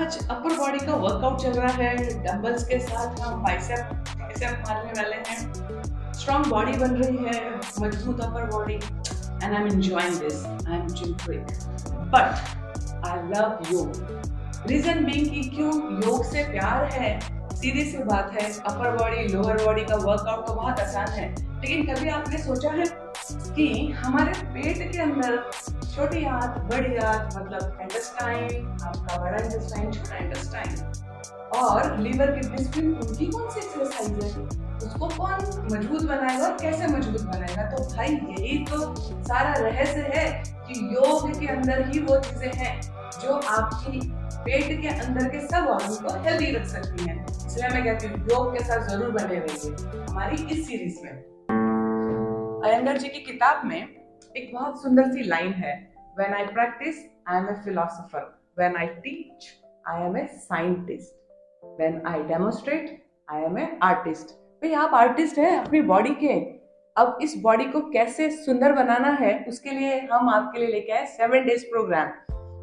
आज upper body का workout चल रहा है। डंबल्स के साथ हम बाइसेप ट्राइसेप मारने वाले हैं। स्ट्रॉन्ग बॉडी बन रही है, मजबूत upper body, and I am enjoying this. I am gym freak but I love योग। रीजन बीइंग कि क्यों योग से प्यार है। सीधी सी बात है, अपर बॉडी लोअर बॉडी का वर्कआउट तो बहुत आसान है, लेकिन कभी आपने सोचा है कि हमारे पेट के अंदर छोटी आंत बड़ी आंत मतलब इंटेस्टाइन, आपका बड़ा इंटेस्टाइन छोटा इंटेस्टाइन और लीवर के डिस्प्लिन, उनकी कौन सी एक्सरसाइज है, उसको कौन मजबूत बनाएगा और कैसे मजबूत बनाएगा। तो भाई यही तो सारा रहस्य है कि योग के अंदर ही वो चीजें हैं जो आपकी पेट के अंदर के सब ऑर्गन को हेल्दी रख सकती हैं। इसलिए मैं कहती हूँ योग के साथ जरूर बने रहिए हमारी इस सीरीज में। अयंगर जी की किताब में एक बहुत सुंदर सी लाइन है, When I practice, I am a philosopher. When I teach, I am a scientist. When I demonstrate, I am a artist. भाई आप आर्टिस्ट हैं अपनी बॉडी के। अब इस बॉडी को कैसे सुंदर बनाना है उसके लिए हम आपके लिए लेके आए 7 डेज प्रोग्राम,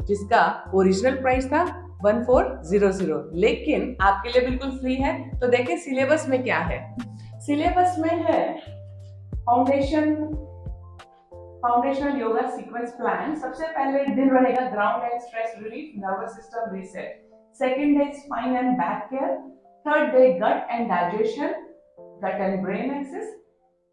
जिसका ओरिजिनल प्राइस था 1400, लेकिन आपके लिए बिल्कुल फ्री है। तो देखें सिलेबस में क्या है। सिलेबस में है फाउंडेशनल योगा सीक्वेंस प्लान। सबसे पहले दिन रहेगा ground and stress relief, nervous system reset. Second day spine and back care. Third day gut and digestion, gut and brain axis.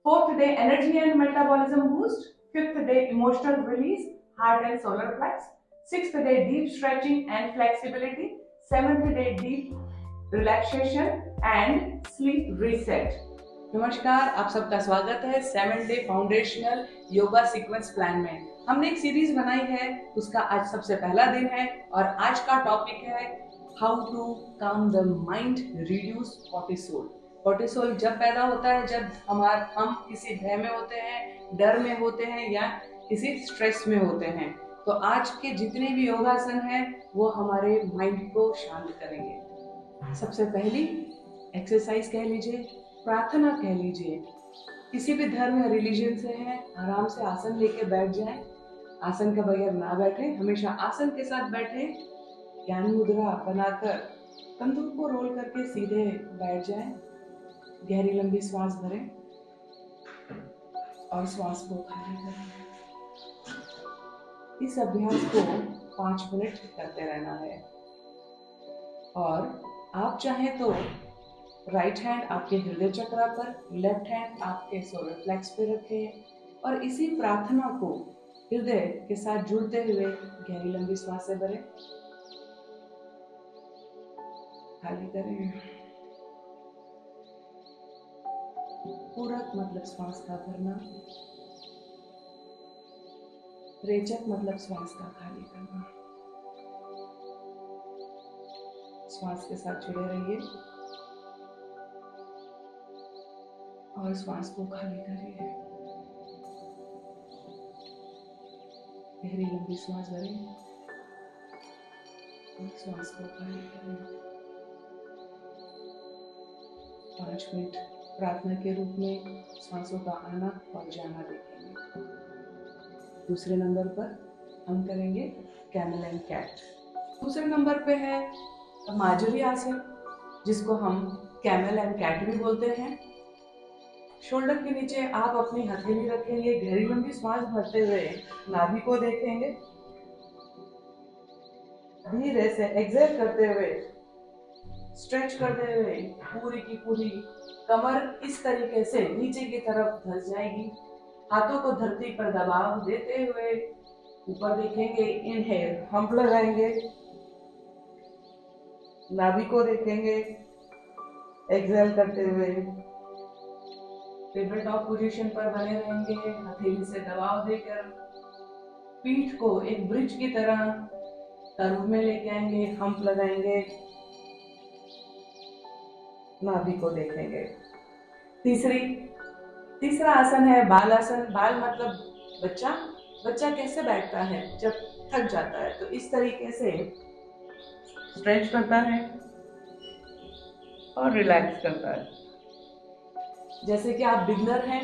Fourth day energy and metabolism boost. Fifth day emotional release, heart and solar plexus. Sixth day deep stretching and flexibility. Seventh day deep relaxation and sleep reset. नमस्कार, आप सबका स्वागत है 7 day foundational yoga sequence plan में। हमने एक series बनाई है, उसका आज सबसे पहला दिन है और आज का टॉपिक है हाउ टू काम the mind, reduce cortisol. Cortisol जब पैदा होता है जब हम किसी भय में होते हैं, डर में होते हैं या किसी स्ट्रेस में होते हैं। तो आज के जितने भी योगासन हैं वो हमारे माइंड को शांत करेंगे। सबसे पहली एक्सरसाइज कह लीजिए, प्रार्थना कह लीजिए। किसी भी धर्म या रिलीजन से है, आराम से आसन लेके बैठ जाएं। आसन के बगैर ना बैठे, हमेशा आसन के साथ बैठे। ज्ञान मुद्रा बनाकर कंधों को रोल करके सीधे बैठ जाएं। गहरी लंबी सांस भरें और श्वास को खाली करें। इस अभ्यास को 5 मिनट करते रहना है। और आप चाहें तो राइट हैंड आपके हृदय चक्र पर, लेफ्ट हैंड आपके सोलर फ्लेक्स पे रखें और इसी प्रार्थना को हृदय के साथ जुड़ते हुए गहरी लंबी सांसें भरें, खाली करें। पूरक मतलब श्वास का भरना, रेचक मतलब श्वास का खाली करना। श्वास के साथ जुड़े रहिए और श्वास को खाली करिए। गहरी लंबी श्वास भरें और श्वास को खाली करें। 5 मिनट प्रार्थना के रूप में श्वासों का आना और जाना देखेंगे। दूसरे नंबर पर हम करेंगे कैमल एंड कैट। दूसरे नंबर पे है माजुरी आसन, जिसको हम कैमल एंड कैट भी बोलते हैं। शोल्डर के नीचे आप अपनी हथेली रखेंगे, गहरी लंबी सांस भरते हुए नाभि को देखेंगे। धीरे से एक्सहेल करते हुए, स्ट्रेच करते हुए पूरी की पूरी कमर इस तरीके से नीचे की तरफ धंस जाएगी। हाथों को धरती पर दबाव देते हुए ऊपर देखेंगे। इनहेल, हम्प लगाएंगे, नाभि को देखेंगे, एक्सहेल करते हुए टेबल टॉप पोजीशन पर बने रहेंगे, हथेली से दबाव देकर पीठ को एक ब्रिज की तरह कर्व में लेके आएंगे, हम्प लगाएंगे, नाभि को देखेंगे। तीसरा आसन है बाल आसन। बाल मतलब बच्चा। बच्चा कैसे बैठता है जब थक जाता है, तो इस तरीके से स्ट्रेच करता है और रिलैक्स करता है। जैसे कि आप बिगनर हैं,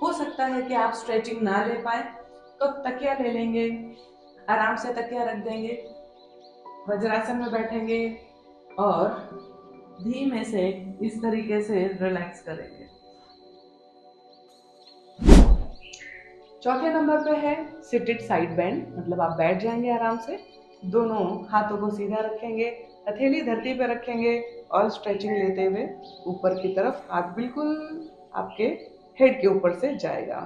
हो सकता है कि आप स्ट्रेचिंग ना ले पाए, तो तकिया ले लेंगे, आराम से तकिया रख देंगे, वज्रासन में बैठेंगे और धीमे से इस तरीके से रिलैक्स करेंगे। चौथे नंबर पे है सिटेड साइड बेंड, मतलब आप बैठ जाएंगे आराम से, दोनों हाथों को सीधा रखेंगे, हथेली धरती पे रखेंगे और स्ट्रेचिंग लेते हुए ऊपर की तरफ हाथ बिल्कुल आपके हेड के ऊपर से जाएगा।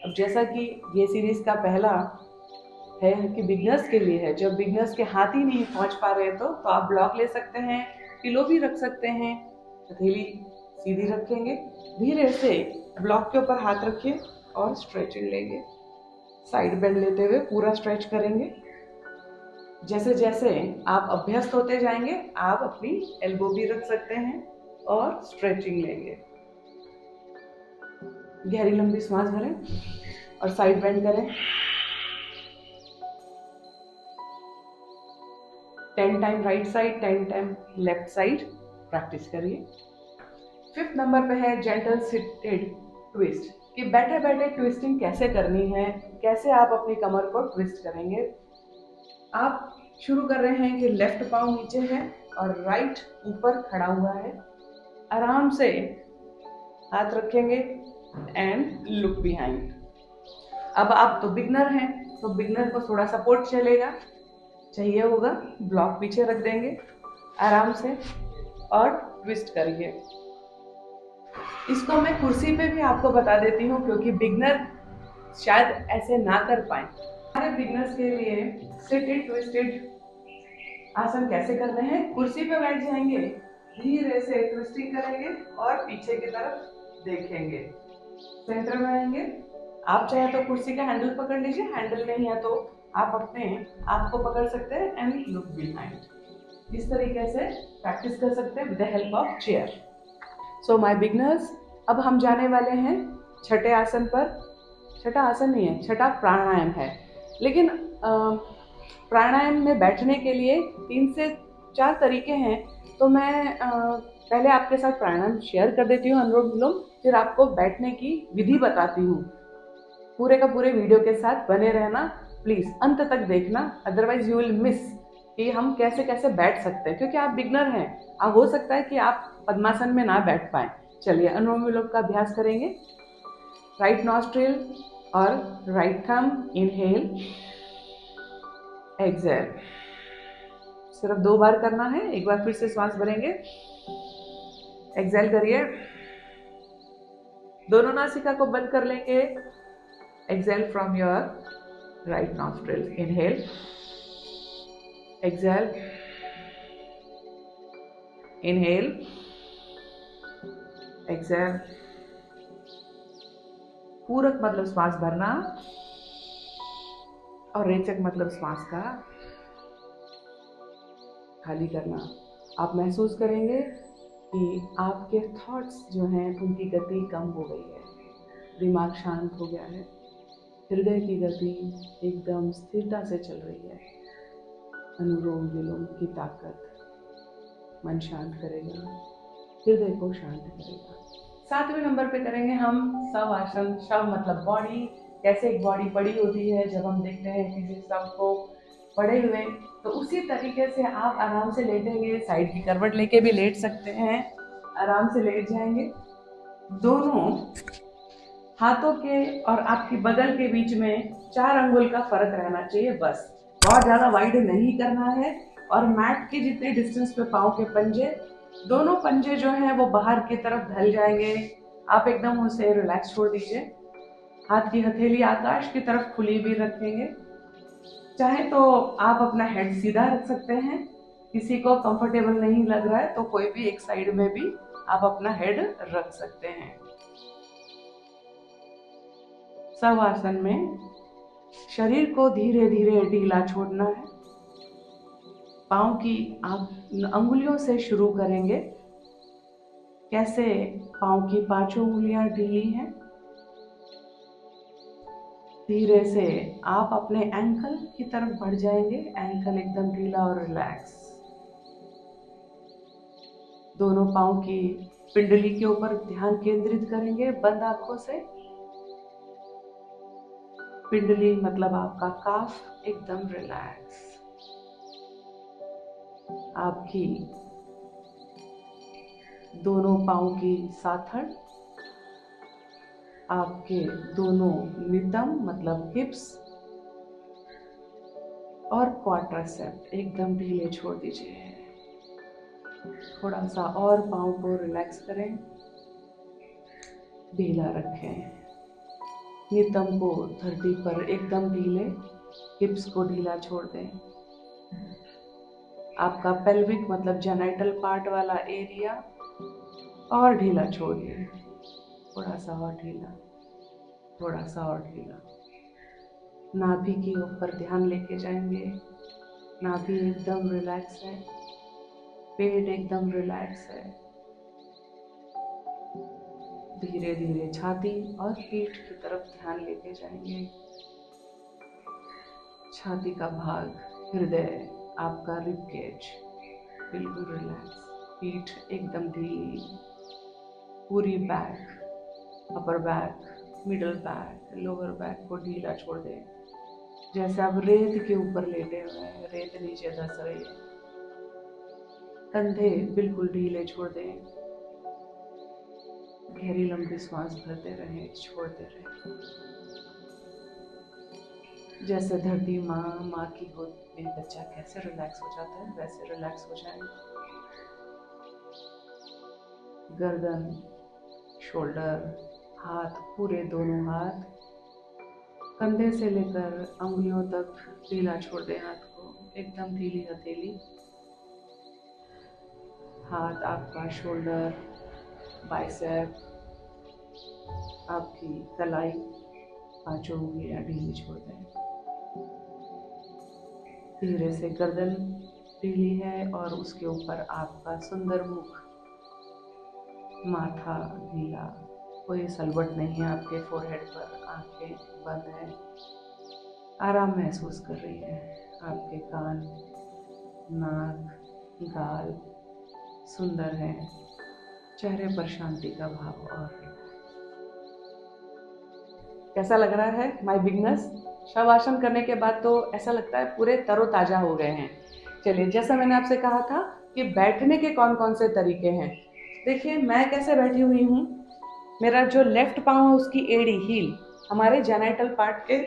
अब जैसा कि ये सीरीज का पहला है कि बिगनर्स के लिए है, जब बिगनर्स के हाथ ही नहीं पहुंच पा रहे तो आप ब्लॉक ले सकते हैं, पिलो भी रख सकते हैं, हथेली सीधी रखेंगे, धीरे से ब्लॉक के ऊपर हाथ रखिए और स्ट्रेचिंग लेंगे, साइड बेंड लेते हुए पूरा स्ट्रेच करेंगे। जैसे जैसे आप अभ्यस्त होते जाएंगे आप अपनी एल्बो भी रख सकते हैं और स्ट्रेचिंग लेंगे। गहरी लंबी सांस भरें और साइड बेंड करें। 10 time right side, 10 time left side, practice करिए। फिफ्थ नंबर पे है जेंटल सिटेड ट्विस्ट, कि बैठे बैठे ट्विस्टिंग कैसे करनी है, कैसे आप अपनी कमर को ट्विस्ट करेंगे। आप शुरू कर रहे हैं कि लेफ्ट पाँव नीचे है और राइट ऊपर खड़ा हुआ है, आराम से हाथ रखेंगे एंड लुक बिहाइंड। अब आप तो बिगनर हैं तो बिगनर को थोड़ा सपोर्ट चाहिए होगा, ब्लॉक पीछे रख देंगे आराम से और ट्विस्ट करिए। इसको मैं कुर्सी पे भी आपको बता देती हूँ क्योंकि बिगनर शायद ऐसे ना कर पाए। हमारे बिगनर्स के लिए सिटेड ट्विस्टेड आसन कैसे करते हैं, कुर्सी पे बैठ जाएंगे, धीरे से ट्विस्टिंग करेंगे और पीछे की तरफ देखेंगे, सेंटर में आएंगे। आप चाहे तो कुर्सी का हैंडल पकड़ लीजिए, हैंडल नहीं है तो आप अपने आप को पकड़ सकते हैं एंड लुक बिहाइंड। इस तरीके से प्रैक्टिस कर सकते हैं with the help of chair. So my beginners, अब हम जाने वाले हैं छठे आसन पर। छठा आसन नहीं है, छठा प्राणायाम है, लेकिन प्राणायाम में बैठने के लिए 3 से 4 तरीके हैं, तो मैं पहले आपके साथ प्राणायाम शेयर कर देती हूँ अनुलोम विलोम, फिर आपको बैठने की विधि बताती हूँ। पूरे का पूरे वीडियो के साथ बने रहना, प्लीज अंत तक देखना, अदरवाइज यू विल मिस कि हम कैसे कैसे बैठ सकते हैं, क्योंकि आप बिगनर हैं, अब हो सकता है कि आप पद्मासन में ना बैठ पाए। चलिए अनुलोम विलोम का अभ्यास करेंगे। राइट नॉस्ट्रिल और राइट थंब, इनहेल, एक्सहेल, सिर्फ 2 बार करना है। एक बार फिर से सांस भरेंगे, एक्सहेल करिए, दोनों नासिका को बंद कर लेंगे, exhale from your right nostril, inhale, exhale, inhale, exhale. पूरक मतलब श्वास भरना और रेचक मतलब श्वास का खाली करना। आप महसूस करेंगे कि आपके थॉट्स जो हैं उनकी गति कम हो गई है, दिमाग शांत हो गया है, हृदय की गति एकदम स्थिरता से चल रही है। अनुलोम विलोम की ताकत मन शांत करेगा, हृदय को शांत करेगा। 7वें नंबर पे करेंगे हम शव आसन। शव मतलब बॉडी, कैसे एक बॉडी पड़ी होती है जब हम देखते हैं किसी शव को पड़े हुए, तो उसी तरीके से आप आराम से लेटेंगे, साइड की करवट लेके भी लेट सकते हैं, आराम से लेट जाएंगे। दोनों हाथों के और आपकी बगल के बीच में 4 अंगुल का फर्क रहना चाहिए, बस बहुत ज्यादा वाइड नहीं करना है। और मैट के जितने डिस्टेंस पे पाँव के पंजे, दोनों पंजे जो हैं वो बाहर की तरफ ढल जाएंगे, आप एकदम उसे रिलैक्स छोड़ दीजिए। हाथ की हथेली आकाश की तरफ खुली भी रखेंगे, चाहे तो आप अपना हेड सीधा रख सकते हैं, किसी को कंफर्टेबल नहीं लग रहा है तो कोई भी एक साइड में भी आप अपना हेड रख सकते हैं। शव आसन में शरीर को धीरे धीरे ढीला छोड़ना है। पाँव की आप अंगुलियों से शुरू करेंगे, कैसे पाँव की 5 उंगलियां ढीली हैं, धीरे से आप अपने एंकल की तरफ बढ़ जाएंगे, एंकल एकदम ढीला और रिलैक्स। दोनों पाँव की पिंडली के ऊपर ध्यान केंद्रित करेंगे बंद आंखों से। पिंडली मतलब आपका काफ एकदम रिलैक्स। आपकी दोनों पाँव की साथड़, आपके दोनों नितंब मतलब हिप्स और क्वाड्रिसेप्स एकदम ढीले छोड़ दीजिए। थोड़ा सा और पाँव को रिलैक्स करें, ढीला रखें। नितंब को धरती पर एकदम ढीले, हिप्स को ढीला छोड़ दें। आपका पेल्विक मतलब जेनाइटल पार्ट वाला एरिया और ढीला छोड़िए। थोड़ा सा और ढीला, थोड़ा सा और ढीला। नाभि के ऊपर ध्यान लेके जाएंगे। नाभि एकदम रिलैक्स है, पेट एकदम रिलैक्स है। धीरे धीरे छाती और पीठ की तरफ ध्यान लेके जाएंगे। छाती का भाग, हृदय, आपका रिब केज बिल्कुल रिलैक्स, पीठ एकदम ढीली, पूरी back, upper back, middle back, lower back को ढीला छोड़ दें। जैसे आप रेत के ऊपर लेटे हुए हैं, रेत नीचे धस रही है। कंधे बिल्कुल ढीले छोड़ दें। गहरी लंबी सांस भरते रहें, छोड़ते रहें। जैसे धरती माँ की गोद में बच्चा कैसे रिलैक्स हो जाता है, वैसे रिलैक्स हो जाए। गर्दन, शोल्डर, हाथ, पूरे दोनों हाथ कंधे से लेकर अंगुलियों तक ढीला छोड़ दें। हाथ को एकदम ढीली हथेली। हाथ आपका शोल्डर, बाइसेप, आपकी कलाई, पांचों उंगलियां ढीली छोड़ दें। धीरे से गर्दन ढीली है और उसके ऊपर आपका सुंदर मुख, माथा ढीला, कोई सलवट नहीं है आपके फोरहेड पर। आंखें बंद है, आराम महसूस कर रही है। आपके कान, नाक, गाल सुंदर है। चेहरे पर शांति का भाव। और कैसा लग रहा है माय बिगनर्स? शवासन करने के बाद तो ऐसा लगता है पूरे तरोताजा हो गए हैं। चलिए, जैसा मैंने आपसे कहा था कि बैठने के कौन कौन से तरीके हैं। देखिए मैं कैसे बैठी हुई हूँ। मेरा जो लेफ्ट पाँव है उसकी एड़ी, हील हमारे जेनाइटल पार्ट के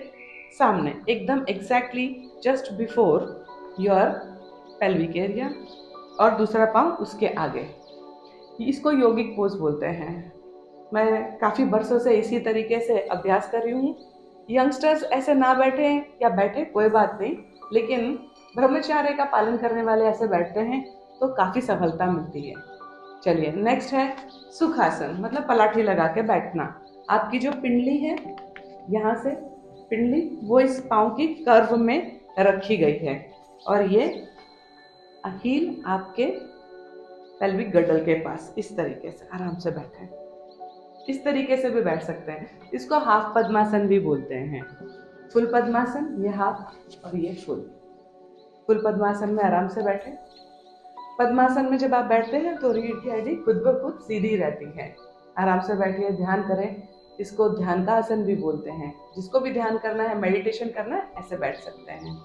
सामने, एकदम exactly just before your pelvic area, और दूसरा पाँव उसके आगे। इसको योगिक पोज बोलते हैं। मैं काफ़ी बरसों से इसी तरीके से अभ्यास कर रही हूँ। यंगस्टर्स ऐसे ना बैठे या बैठे कोई बात नहीं, लेकिन ब्रह्मचर्य का पालन करने वाले ऐसे बैठते हैं तो काफ़ी सफलता मिलती है। चलिए, नेक्स्ट है सुखासन, मतलब पलाठी लगा के बैठना। आपकी जो पिंडली है, यहाँ से पिंडली वो इस पाँव की कर्व में रखी गई है और ये हील आपके पेल्विक गडल के पास इस तरीके से आराम से बैठे। इस तरीके से भी बैठ सकते हैं। इसको हाफ पद्मासन भी बोलते हैं। फुल पद्मासन, ये हाफ और ये फुल। फुल पद्मासन में आराम से बैठे। पद्मासन में जब आप बैठते हैं तो रीढ़ की हड्डी खुद ब खुद सीधी रहती है। आराम से बैठिए, ध्यान करें। इसको ध्यान का आसन भी बोलते हैं। जिसको भी ध्यान करना है, मेडिटेशन करना है, ऐसे बैठ सकते हैं।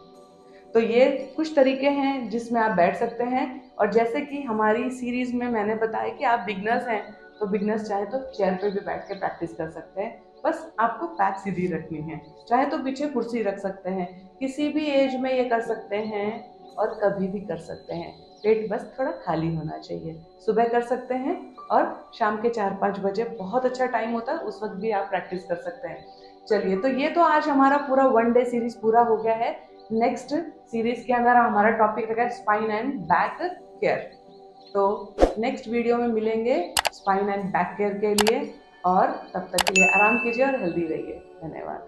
तो ये कुछ तरीके हैं जिसमें आप बैठ सकते हैं। और जैसे कि हमारी सीरीज में मैंने बताया कि आप बिगनर्स हैं, तो बिगनर्स चाहे तो चेयर पे भी बैठ के प्रैक्टिस कर सकते हैं। बस आपको पैक सीधी रखनी है। चाहे तो पीछे कुर्सी रख सकते हैं। किसी भी एज में ये कर सकते हैं और कभी भी कर सकते हैं। पेट बस थोड़ा खाली होना चाहिए। सुबह कर सकते हैं और शाम के 4-5 बजे बहुत अच्छा टाइम होता है, उस वक्त भी आप प्रैक्टिस कर सकते हैं। चलिए, तो ये तो आज हमारा पूरा 1 डे सीरीज पूरा हो गया है। नेक्स्ट सीरीज के अंदर हमारा टॉपिक रहेगा स्पाइन एंड बैक केयर। तो नेक्स्ट वीडियो में मिलेंगे स्पाइन एंड बैक केयर के लिए, और तब तक के लिए आराम कीजिए और हेल्दी रहिए। धन्यवाद।